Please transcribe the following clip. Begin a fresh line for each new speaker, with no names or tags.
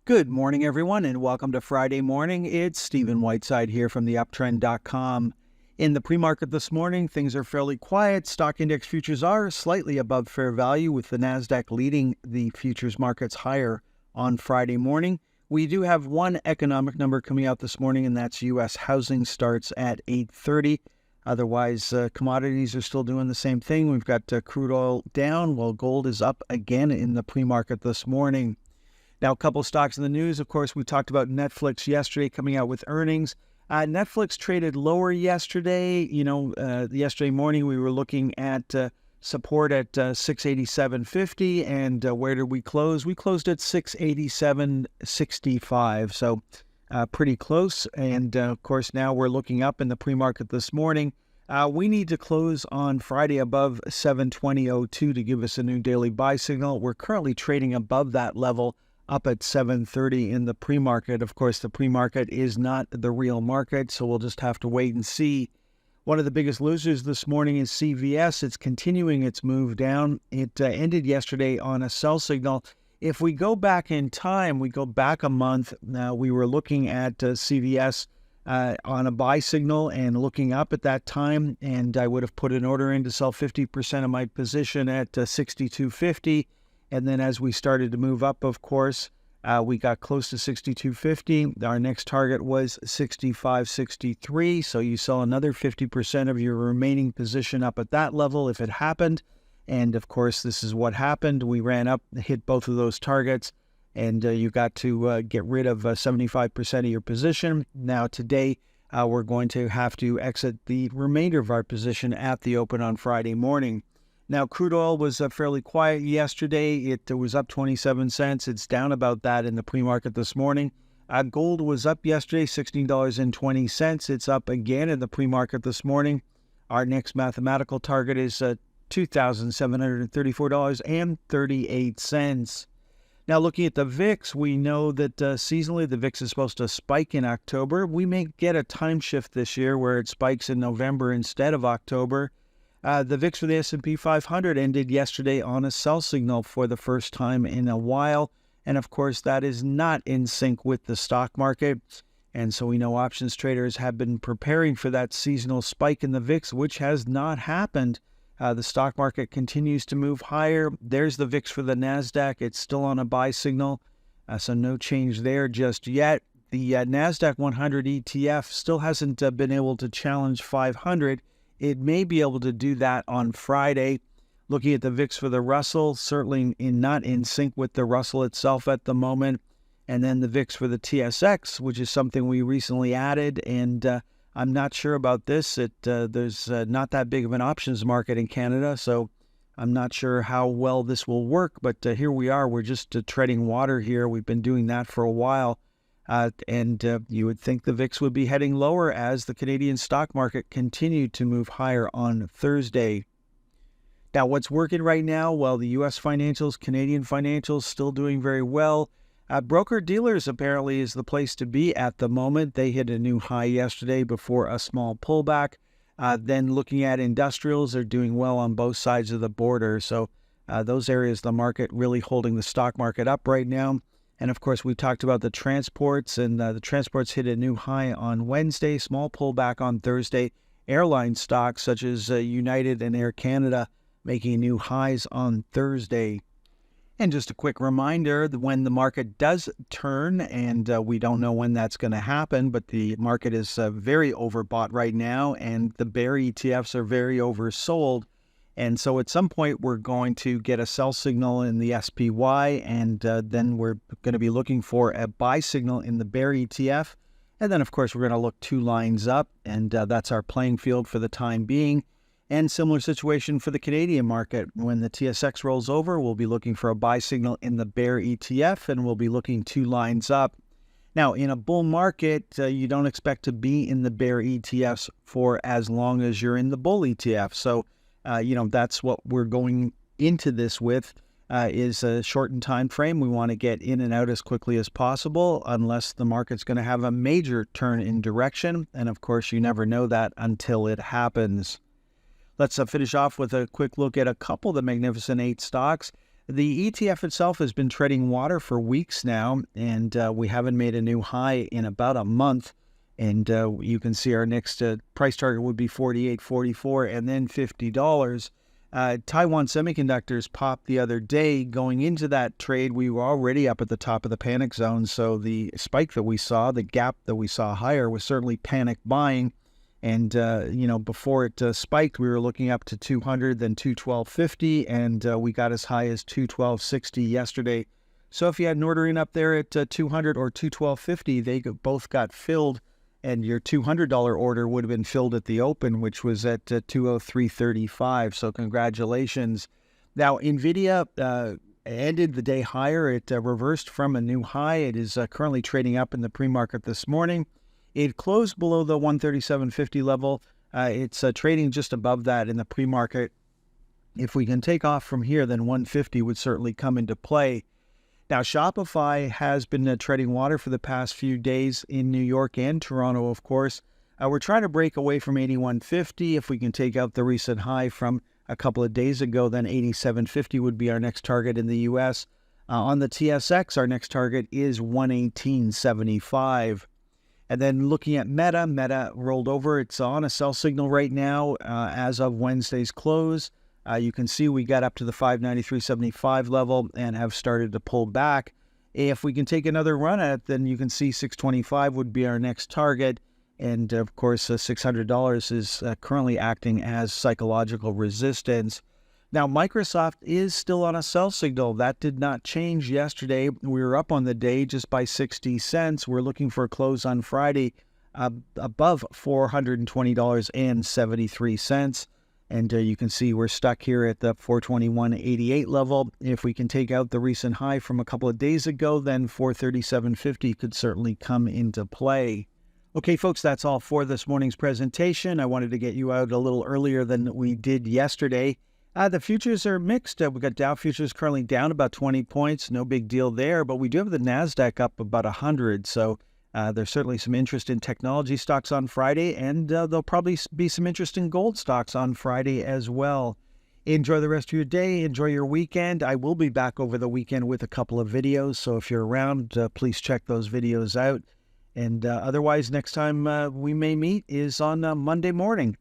Good morning, everyone, and welcome to Friday morning. It's Stephen Whiteside here from theuptrend.com. In the pre-market this morning, things are fairly quiet. Stock index futures are slightly above fair value, with the Nasdaq leading the futures markets higher on Friday morning. We do have one economic number coming out this morning, and that's U.S. housing starts at 8:30. Otherwise, commodities are still doing the same thing. We've got crude oil down, while gold is up again in the pre-market this morning. Now, a couple of stocks in the news. Of course, we talked about Netflix yesterday coming out with earnings. Netflix traded lower yesterday. Yesterday morning we were looking at support at 687.50, and where did we close? We closed at 687.65, so pretty close. And of course, now we're looking up in the pre-market this morning. We need to close on Friday above 720.02 to give us a new daily buy signal. We're currently trading above that level, up at 7:30 in the pre-market. Of course, the pre-market is not the real market, so we'll just have to wait and see. One of the biggest losers this morning is CVS. It's continuing its move down. It ended yesterday on a sell signal. If we go back in time, we go back a month, we were looking at CVS on a buy signal and looking up at that time, and I would have put an order in to sell 50% of my position at 62.50. And then as we started to move up, of course, we got close to 62.50. Our next target was 65.63. So you sell another 50% of your remaining position up at that level if it happened. And of course, this is what happened. We ran up, hit both of those targets, and you got to get rid of 75% of your position. Now today, we're going to have to exit the remainder of our position at the open on Friday morning. Now, crude oil was fairly quiet yesterday. It was up 27 cents. It's down about that in the pre-market this morning. Gold was up yesterday, $16.20. It's up again in the pre-market this morning. Our next mathematical target is $2,734.38. Now, looking at the VIX, we know that seasonally the VIX is supposed to spike in October. We may get a time shift this year where it spikes in November instead of October. The VIX for the S&P 500 ended yesterday on a sell signal for the first time in a while. And of course, that is not in sync with the stock market. And so we know options traders have been preparing for that seasonal spike in the VIX, which has not happened. The stock market continues to move higher. There's the VIX for the Nasdaq. It's still on a buy signal, so no change there just yet. The Nasdaq 100 ETF still hasn't been able to challenge 500. It may be able to do that on Friday. Looking at the VIX for the Russell, certainly not in sync with the Russell itself at the moment. And then the VIX for the TSX, which is something we recently added, and I'm not sure about this. There's not that big of an options market in Canada, so I'm not sure how well this will work. But here we are. We're just treading water here. We've been doing that for a while. And you would think the VIX would be heading lower as the Canadian stock market continued to move higher on Thursday. Now, what's working right now? Well, the U.S. financials, Canadian financials, still doing very well. Broker-dealers apparently is the place to be at the moment. They hit a new high yesterday before a small pullback. Then looking at industrials, they're doing well on both sides of the border. So those areas of the market really holding the stock market up right now. And of course, we talked about the transports, and the transports hit a new high on Wednesday, small pullback on Thursday. Airline stocks such as United and Air Canada making new highs on Thursday. And just a quick reminder that when the market does turn, and we don't know when that's going to happen, but the market is very overbought right now, and the bear ETFs are very oversold. And so at some point, we're going to get a sell signal in the SPY, and then we're going to be looking for a buy signal in the bear ETF. And then, of course, we're going to look two lines up, and that's our playing field for the time being. And similar situation for the Canadian market. When the TSX rolls over, we'll be looking for a buy signal in the bear ETF, and we'll be looking two lines up. Now, in a bull market, you don't expect to be in the bear ETFs for as long as you're in the bull ETF. So, that's what we're going into this with, is a shortened time frame. We want to get in and out as quickly as possible unless the market's going to have a major turn in direction. And of course, you never know that until it happens. Let's finish off with a quick look at a couple of the Magnificent 8 stocks. The ETF itself has been treading water for weeks now, and we haven't made a new high in about a month. And you can see our next price target would be $48.44 and then $50. Taiwan Semiconductors popped the other day. Going into that trade, we were already up at the top of the panic zone. So the spike that we saw, the gap that we saw higher, was certainly panic buying. And, before it spiked, we were looking up to 200, then 212.50, and we got as high as 212.60 yesterday. So if you had an ordering up there at 200 or 212.50, they both got filled, and your $200 order would have been filled at the open, which was at 203.35. So congratulations. Now, NVIDIA ended the day higher. It reversed from a new high. It is currently trading up in the pre-market this morning. It closed below the 137.50 level. It's trading just above that in the pre-market. If we can take off from here, then 150 would certainly come into play. Now, Shopify has been treading water for the past few days in New York and Toronto, of course. We're trying to break away from 81.50. If we can take out the recent high from a couple of days ago, then 87.50 would be our next target in the U.S. On the TSX, our next target is 118.75. And then looking at Meta rolled over. It's on a sell signal right now as of Wednesday's close. You can see we got up to the 593.75 level and have started to pull back. If we can take another run at it, then you can see 625 would be our next target. And of course, $600 is currently acting as psychological resistance. Now, Microsoft is still on a sell signal. That did not change yesterday. We were up on the day just by 60 cents. We're looking for a close on Friday above $420.73. And you can see we're stuck here at the 421.88 level. If we can take out the recent high from a couple of days ago, then 437.50 could certainly come into play. Okay, folks, that's all for this morning's presentation. I wanted to get you out a little earlier than we did yesterday. The futures are mixed. We've got Dow futures currently down about 20 points. No big deal there, but we do have the NASDAQ up about 100. So there's certainly some interest in technology stocks on Friday, and there'll probably be some interest in gold stocks on Friday as well. Enjoy the rest of your day. Enjoy your weekend. I will be back over the weekend with a couple of videos. So if you're around, please check those videos out. And otherwise, next time we may meet is on Monday morning.